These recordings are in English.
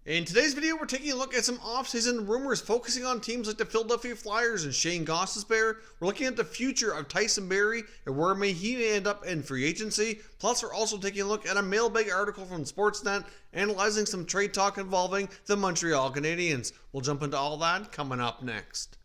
In today's video, we're taking a look at some off-season rumors focusing on teams like the Philadelphia Flyers and Shane Gostisbehere. We're looking at the future of Tyson Barrie and where may he end up in free agency. Plus, we're also taking a look at a mailbag article from Sportsnet analyzing some trade talk involving the Montreal Canadiens. We'll jump into all that coming up next.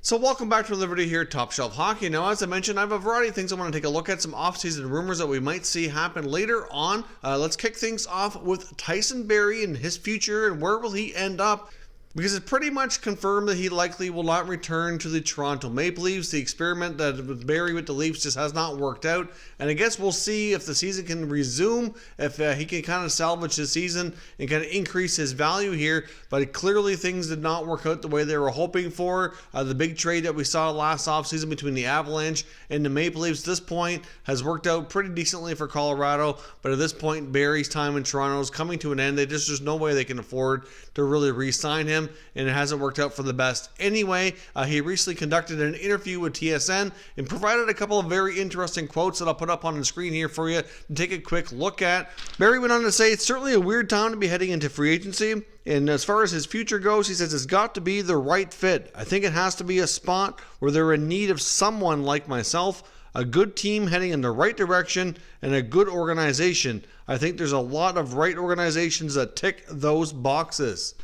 So welcome back to Liberty here at Top Shelf Hockey. Now, as I mentioned, I have a variety of things I want to take a look at, some off-season rumors that we might see happen later on. Let's kick things off with Tyson Barrie and his future and where will he end up. Because it's pretty much confirmed that he likely will not return to the Toronto Maple Leafs. The experiment that with Barrie with the Leafs just has not worked out. And I guess we'll see if the season can resume, if he can kind of salvage his season and kind of increase his value here. But clearly things did not work out the way they were hoping for. The big trade that we saw last offseason between the Avalanche and the Maple Leafs at this point has worked out pretty decently for Colorado. But at this point, Barrie's time in Toronto is coming to an end. There's no way they can afford to really re-sign him. And it hasn't worked out for the best anyway. He recently conducted an interview with TSN and provided a couple of very interesting quotes that I'll put up on the screen here for you to take a quick look at. Barrie went on to say, "It's certainly a weird time to be heading into free agency. And as far as his future goes, he says it's got to be the right fit. I think it has to be a spot where they're in need of someone like myself, a good team heading in the right direction, and a good organization. I think there's a lot of right organizations that tick those boxes."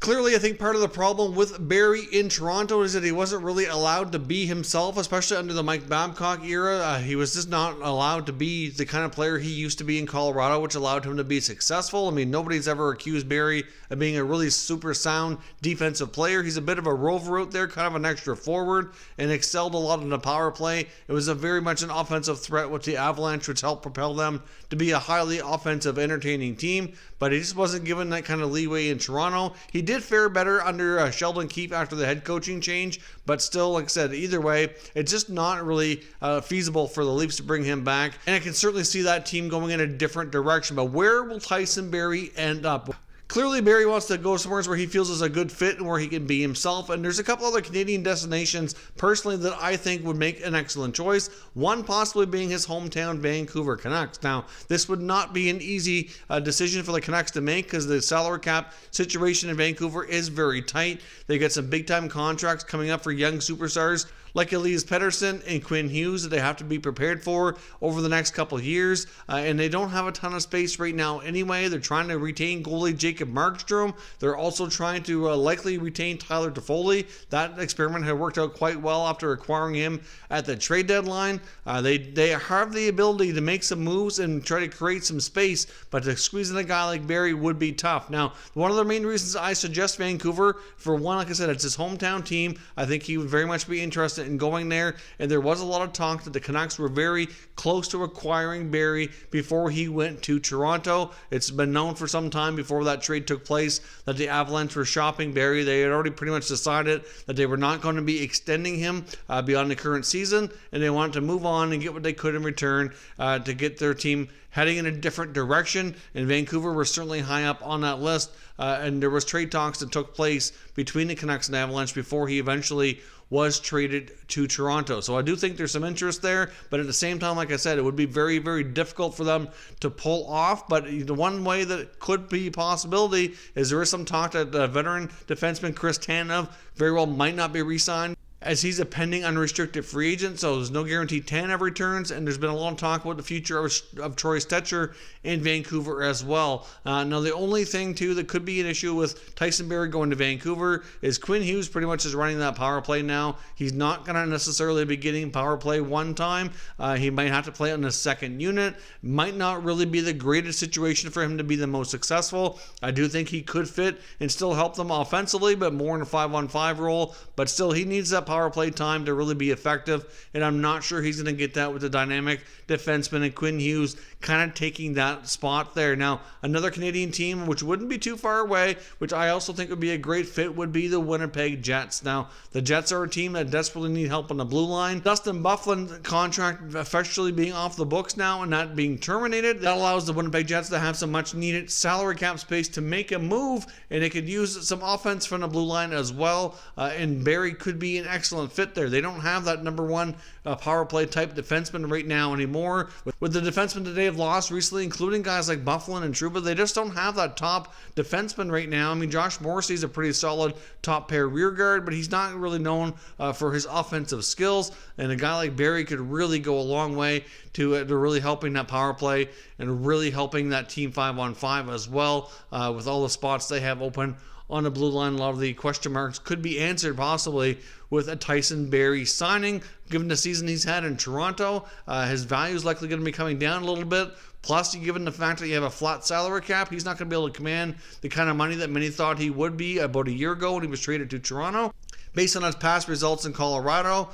Clearly, I think part of the problem with Barrie in Toronto is that he wasn't really allowed to be himself, especially under the Mike Babcock era. He was just not allowed to be the kind of player he used to be in Colorado, which allowed him to be successful. I mean, nobody's ever accused Barrie of being a really super sound defensive player. He's a bit of a rover out there, kind of an extra forward, and excelled a lot in the power play. It was very much an offensive threat with the Avalanche, which helped propel them to be a highly offensive, entertaining team. But he just wasn't given that kind of leeway in Toronto. He did fare better under Sheldon Keefe after the head coaching change, but still, like I said, either way, it's just not really feasible for the Leafs to bring him back. And I can certainly see that team going in a different direction. But where will Tyson Barrie end up? Clearly, Barrie wants to go somewhere where he feels is a good fit and where he can be himself. And there's a couple other Canadian destinations, personally, that I think would make an excellent choice. One possibly being his hometown Vancouver Canucks. Now, this would not be an easy decision for the Canucks to make because the salary cap situation in Vancouver is very tight. They got some big-time contracts coming up for young superstars like Elias Pettersson and Quinn Hughes that they have to be prepared for over the next couple of years. And they don't have a ton of space right now anyway. They're trying to retain goalie Jacob Markstrom. They're also trying to likely retain Tyler Toffoli. That experiment had worked out quite well after acquiring him at the trade deadline. They have the ability to make some moves and try to create some space, but to squeeze in a guy like Barrie would be tough. Now, one of the main reasons I suggest Vancouver, for one, like I said, it's his hometown team. I think he would very much be interested in going there, and there was a lot of talk that the Canucks were very close to acquiring Barrie before he went to Toronto. It's been known for some time before that trade took place that the Avalanche were shopping Barrie. They had already pretty much decided that they were not going to be extending him beyond the current season, and they wanted to move on and get what they could in return to get their team heading in a different direction, and Vancouver was certainly high up on that list, and there was trade talks that took place between the Canucks and Avalanche before he eventually was traded to Toronto. So I do think there's some interest there, but at the same time, like I said, it would be very, very difficult for them to pull off. But the one way that it could be a possibility is there is some talk that veteran defenseman Chris Tanev very well might not be re-signed, as he's a pending unrestricted free agent, so there's no guarantee Tanev returns, and there's been a lot of talk about the future of Troy Stecher in Vancouver as well. Now, the only thing, too, that could be an issue with Tyson Barrie going to Vancouver is Quinn Hughes pretty much is running that power play now. He's not going to necessarily be getting power play one time. He might have to play on the second unit. Might not really be the greatest situation for him to be the most successful. I do think he could fit and still help them offensively, but more in a 5-on-5 role. But still, he needs that power play time to really be effective, and I'm not sure he's going to get that with the dynamic defenseman and Quinn Hughes kind of taking that spot there. Now, another Canadian team, which wouldn't be too far away, which I also think would be a great fit, would be the Winnipeg Jets. Now, the Jets are a team that desperately need help on the blue line. Dustin Byfuglien's contract officially being off the books now and not being terminated. That allows the Winnipeg Jets to have some much needed salary cap space to make a move, and they could use some offense from the blue line as well, and Barrie could be an excellent fit there. They don't have that number one power play type defenseman right now anymore. With the defensemen that they have lost recently, including guys like Byfuglien and Trouba, they just don't have that top defenseman right now. I mean, Josh Morrissey's a pretty solid top pair rear guard, but he's not really known for his offensive skills, and a guy like Barrie could really go a long way to really helping that power play and really helping that team 5-on-5 as well, with all the spots they have open on the blue line. A lot of the question marks could be answered possibly with a Tyson Barrie signing. Given the season he's had in Toronto, his value is likely going to be coming down a little bit. Plus, given the fact that you have a flat salary cap, he's not going to be able to command the kind of money that many thought he would be about a year ago when he was traded to Toronto. Based on his past results in Colorado,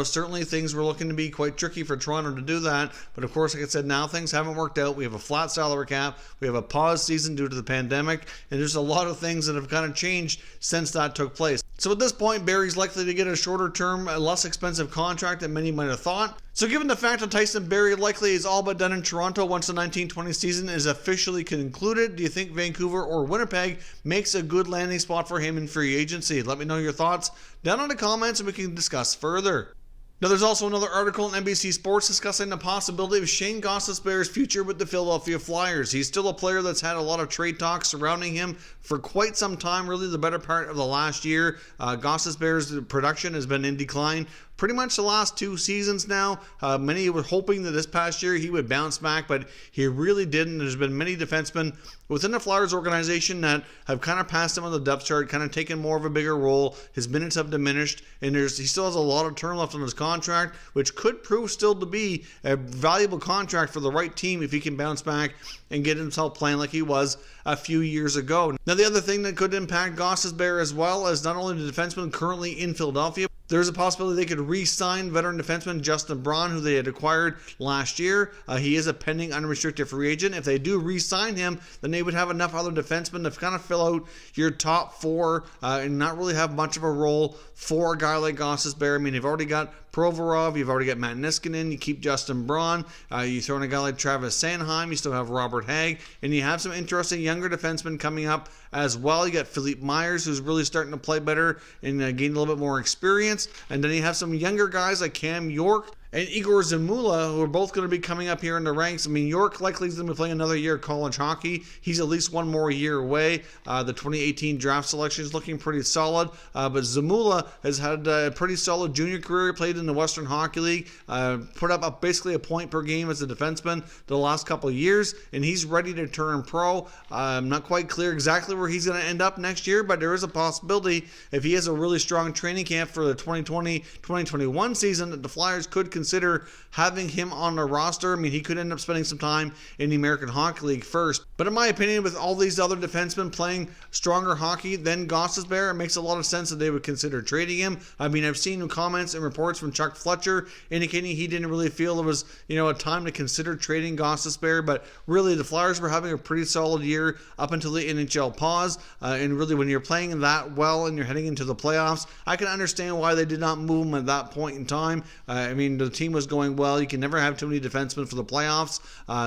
certainly things were looking to be quite tricky for Toronto to do that. But of course, like I said, now things haven't worked out. We have a flat salary cap. We have a paused season due to the pandemic. And there's a lot of things that have kind of changed since that took place. So at this point, Barrie's likely to get a shorter term, less expensive contract than many might have thought. So given the fact that Tyson Barrie likely is all but done in Toronto once the 1920 season is officially concluded, do you think Vancouver or Winnipeg makes a good landing spot for him in free agency? Let me know your thoughts down in the comments and we can discuss further. Now, there's also another article in NBC Sports discussing the possibility of Shane Gostisbehere's future with the Philadelphia Flyers. He's still a player that's had a lot of trade talks surrounding him for quite some time, really the better part of the last year. Gostisbehere's production has been in decline pretty much the last 2 seasons now. Many were hoping that this past year he would bounce back, but he really didn't. There's been many defensemen within the Flyers organization that have kind of passed him on the depth chart, kind of taken more of a bigger role. His minutes have diminished, and he still has a lot of term left on his contract, which could prove still to be a valuable contract for the right team if he can bounce back and get himself playing like he was a few years ago. Now, the other thing that could impact Gostisbehere as well is not only the defenseman currently in Philadelphia, there's a possibility they could re-sign veteran defenseman Justin Braun, who they had acquired last year. He is a pending unrestricted free agent. If they do re-sign him, then they would have enough other defensemen to kind of fill out your top 4 and not really have much of a role for a guy like Gostisbehere. I mean, you've already got Provorov, you've already got Matt Niskanen, you keep Justin Braun, you throw in a guy like Travis Sanheim, you still have Robert Hagg, and you have some interesting younger defensemen coming up as well. You got Philippe Myers, who's really starting to play better and gain a little bit more experience, and then you have some younger guys like Cam York and Igor Zamula, who are both going to be coming up here in the ranks. I mean, York likely is going to be playing another year of college hockey. He's at least one more year away. The 2018 draft selection is looking pretty solid, but Zamula has had a pretty solid junior career. He played in the Western Hockey League, put up basically a point per game as a defenseman the last couple of years, and he's ready to turn pro. I'm not quite clear exactly where he's going to end up next year, but there is a possibility if he has a really strong training camp for the 2020-2021 season that the Flyers could consider having him on the roster. I mean, he could end up spending some time in the American Hockey League first. But in my opinion, with all these other defensemen playing stronger hockey than Gostisbehere, it makes a lot of sense that they would consider trading him. I mean, I've seen comments and reports from Chuck Fletcher indicating he didn't really feel it was, a time to consider trading Gostisbehere, but really the Flyers were having a pretty solid year up until the NHL pause, and really when you're playing that well and you're heading into the playoffs, I can understand why they did not move him at that point in time. I mean, the team was going well. You can never have too many defensemen for the playoffs,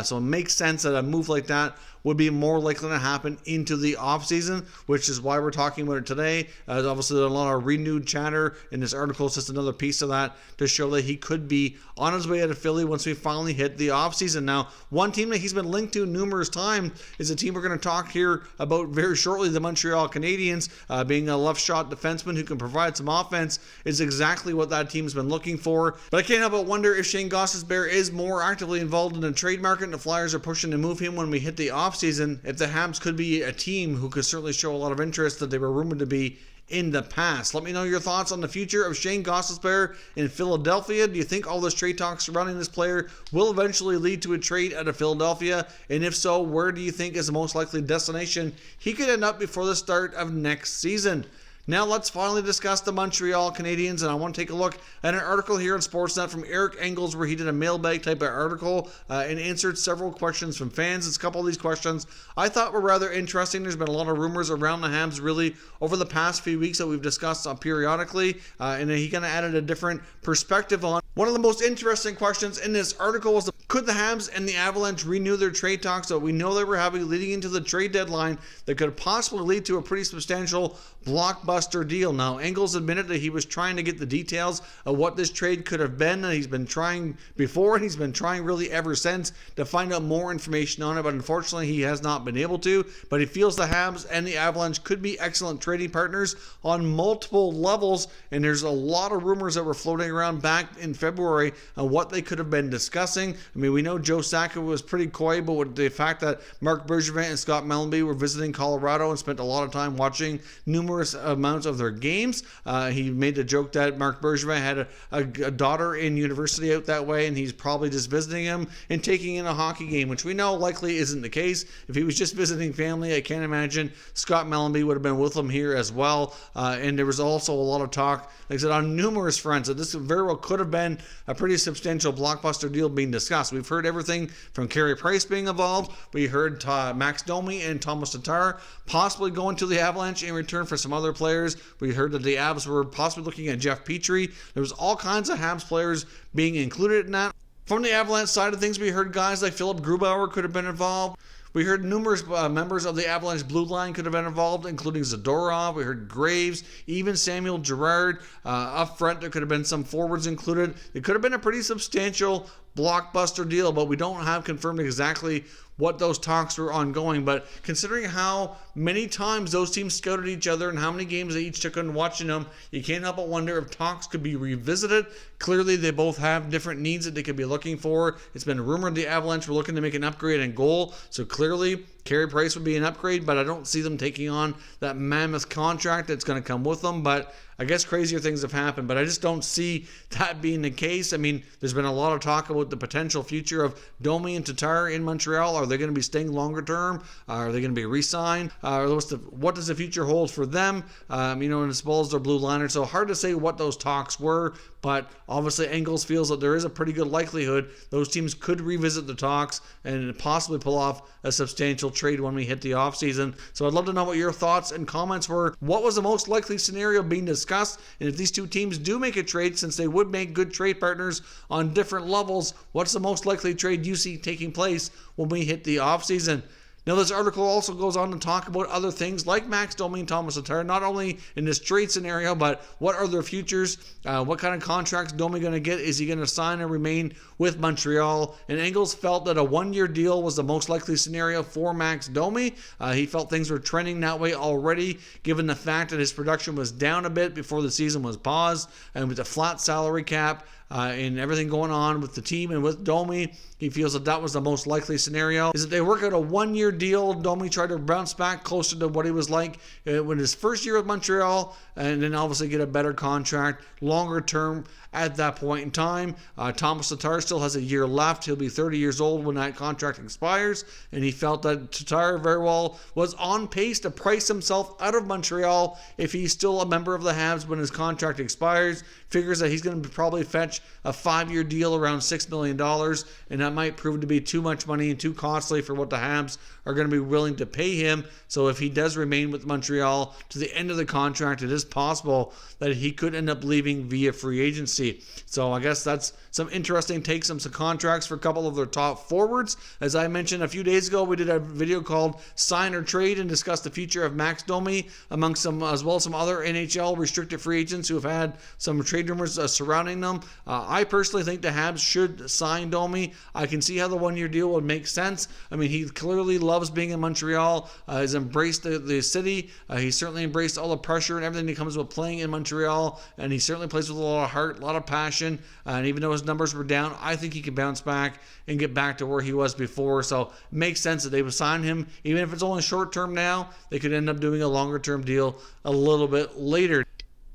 so it makes sense that a move like that would be more likely to happen into the offseason, which is why we're talking about it today. Obviously, there's a lot of renewed chatter in this article. It's just another piece of that to show that he could be on his way out of Philly once we finally hit the offseason. Now, one team that he's been linked to numerous times is a team we're going to talk here about very shortly, the Montreal Canadiens. Being a left shot defenseman who can provide some offense is exactly what that team's been looking for. But I can't help but wonder if Shane Gostisbehere is more actively involved in the trade market and the Flyers are pushing to move him when we hit the offseason. If the Habs could be a team who could certainly show a lot of interest that they were rumored to be in the past. Let me know your thoughts on the future of Shane Gostisbehere in Philadelphia. Do you think all this trade talk surrounding this player will eventually lead to a trade out of Philadelphia? And if so, where do you think is the most likely destination he could end up before the start of next season? Now let's finally discuss the Montreal Canadiens, and I want to take a look at an article here on Sportsnet from Eric Engels where he did a mailbag type of article and answered several questions from fans. It's a couple of these questions I thought were rather interesting. There's been a lot of rumors around the Habs really over the past few weeks that we've discussed periodically, and he kind of added a different perspective on. One of the most interesting questions in this article was, could the Habs and the Avalanche renew their trade talks that we know they were having leading into the trade deadline that could possibly lead to a pretty substantial blockbuster deal? Now, Engels admitted that he was trying to get the details of what this trade could have been, and he's been trying before, and he's been trying really ever since to find out more information on it, but unfortunately he has not been able to. But he feels the Habs and the Avalanche could be excellent trading partners on multiple levels, and there's a lot of rumors that were floating around back in February on what they could have been discussing. I mean, we know Joe Sakic was pretty coy, but with the fact that Marc Bergevin and Scott Mellanby were visiting Colorado and spent a lot of time watching numerous amounts of their games, he made the joke that Marc Bergevin had a daughter in university out that way, and he's probably just visiting him and taking in a hockey game, which we know likely isn't the case. If he was just visiting family, I can't imagine Scott Mellanby would have been with him here as well. And there was also a lot of talk, like I said, on numerous fronts that this very well could have been a pretty substantial blockbuster deal being discussed. We've heard everything from Carey Price being involved. We heard Max Domi and Thomas Tatar possibly going to the Avalanche in return for some other players. We heard that the Avs were possibly looking at Jeff Petrie. There was all kinds of Habs players being included in that. From the Avalanche side of things, we heard guys like Philip Grubauer could have been involved. We heard numerous members of the Avalanche blue line could have been involved, including Zadorov. We heard Graves, even Samuel Girard. Up front, there could have been some forwards included. It could have been a pretty substantial blockbuster deal, but we don't have confirmed exactly what those talks were ongoing. But considering how many times those teams scouted each other and how many games they each took in watching them, you can't help but wonder if talks could be revisited. Clearly, they both have different needs that they could be looking for. It's been rumored the Avalanche were looking to make an upgrade in goal, so clearly Carey Price would be an upgrade, but I don't see them taking on that mammoth contract that's going to come with them. But I guess crazier things have happened, but I just don't see that being the case. I mean, there's been a lot of talk about the potential future of Domi and Tatar in Montreal. Are they going to be staying longer term? Are they going to be re-signed? What does the future hold for them? And as well as their blue liners. So hard to say what those talks were, but obviously Engels feels that there is a pretty good likelihood those teams could revisit the talks and possibly pull off a substantial trade when we hit the offseason. So I'd love to know what your thoughts and comments were. What was the most likely scenario being discussed? And if these two teams do make a trade, since they would make good trade partners on different levels, what's the most likely trade you see taking place when we hit the offseason? Now, this article also goes on to talk about other things like Max Domi and Thomas Tatar, not only in this trade scenario, but what are their futures? What kind of contracts Domi going to get? Is he going to sign and remain with Montreal? And Engels felt that a one-year deal was the most likely scenario for Max Domi. He felt things were trending that way already, given the fact that his production was down a bit before the season was paused, and with a flat salary cap, and everything going on with the team and with Domi, he feels that was the most likely scenario. Is that they work out a one-year deal. Domi tried to bounce back closer to what he was like when his first year with Montreal, and then obviously get a better contract, longer term at that point in time. Thomas Tatar still has a year left. He'll be 30 years old when that contract expires, and he felt that Tatar very well was on pace to price himself out of Montreal if he's still a member of the Habs when his contract expires. Figures that he's going to probably fetch a 5-year deal around $6 million, and that might prove to be too much money and too costly for what the Habs are going to be willing to pay him. So if he does remain with Montreal to the end of the contract, it is possible that he could end up leaving via free agency. So I guess that's some interesting takes on some contracts for a couple of their top forwards. As I mentioned a few days ago, we did a video called Sign or Trade and discussed the future of Max Domi amongst some, as well as some other NHL restricted free agents who have had some trade rumors surrounding them. I personally think the Habs should sign Domi. I can see how the one-year deal would make sense. I mean, he clearly loves being in Montreal. He's embraced the city. He's certainly embraced all the pressure and everything that comes with playing in Montreal, and he certainly plays with a lot of heart, a lot of passion, and even though his numbers were down, I think he can bounce back and get back to where he was before. So it makes sense that they would sign him. Even if it's only short term now, they could end up doing a longer term deal a little bit later.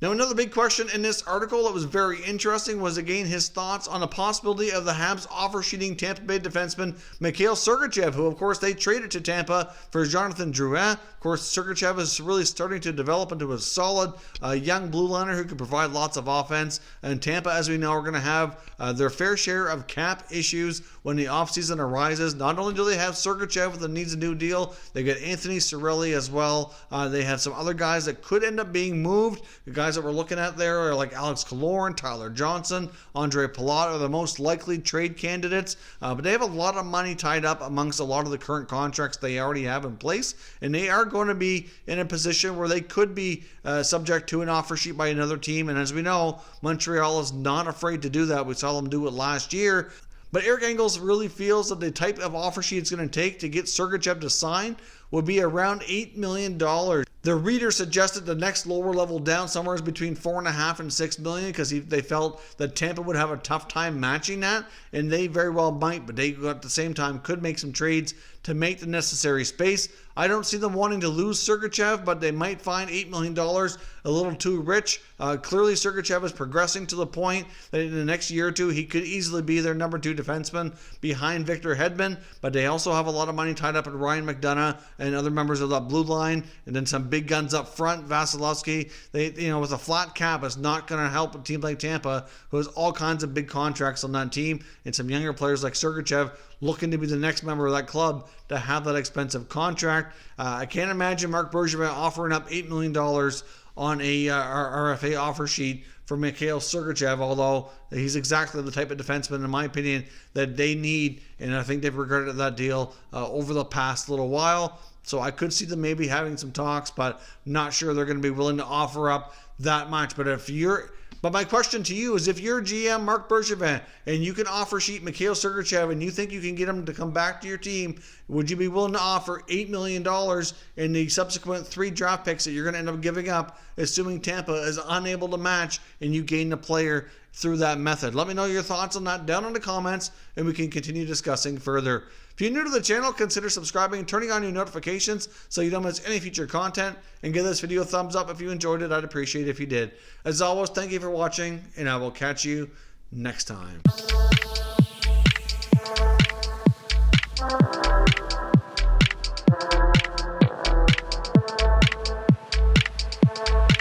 Now, another big question in this article that was very interesting was, again, his thoughts on the possibility of the Habs offer-sheeting Tampa Bay defenseman Mikhail Sergachev, who, of course, they traded to Tampa for Jonathan Drouin. Of course, Sergachev is really starting to develop into a solid young blue liner who can provide lots of offense. And Tampa, as we know, are going to have their fair share of cap issues when the offseason arises. Not only do they have Sergachev that needs a new deal, they got Anthony Cirelli as well. They have some other guys that could end up being moved. The guys that we're looking at there are like Alex Killorn, Tyler Johnson, Andre Palat are the most likely trade candidates. But they have a lot of money tied up amongst a lot of the current contracts they already have in place. And they are going to be in a position where they could be subject to an offer sheet by another team. And as we know, Montreal is not afraid to do that. We saw them do it last year. But Eric Engels really feels that the type of offer sheet it's going to take to get Sergachev to sign would be around $8 million. The reader suggested the next lower level down somewhere is between $4.5 and $6 million because they felt that Tampa would have a tough time matching that, and they very well might, but they at the same time could make some trades to make the necessary space. I don't see them wanting to lose Sergachev, but they might find $8 million a little too rich. Clearly, Sergachev is progressing to the point that in the next year or two, he could easily be their number 2 defenseman behind Victor Hedman, but they also have a lot of money tied up in Ryan McDonough and other members of that blue line, and then some big guns up front. Vasilevsky, with a flat cap, is not going to help a team like Tampa, who has all kinds of big contracts on that team, and some younger players like Sergachev looking to be the next member of that club to have that expensive contract. I can't imagine Marc Bergevin offering up $8 million on a RFA offer sheet for Mikhail Sergachev, although he's exactly the type of defenseman, in my opinion, that they need, and I think they've regretted that deal over the past little while. So I could see them maybe having some talks, but not sure they're going to be willing to offer up that much. But my question to you is, if you're GM Marc Bergevin and you can offer sheet Mikhail Sergachev and you think you can get him to come back to your team, would you be willing to offer $8 million in the subsequent 3 draft picks that you're going to end up giving up, assuming Tampa is unable to match and you gain the player through that method? Let me know your thoughts on that down in the comments, and we can continue discussing further. If you're new to the channel, consider subscribing and turning on your notifications so you don't miss any future content, and give this video a thumbs up if you enjoyed it. I'd appreciate it if you did. As always, thank you for watching, and I will catch you next time.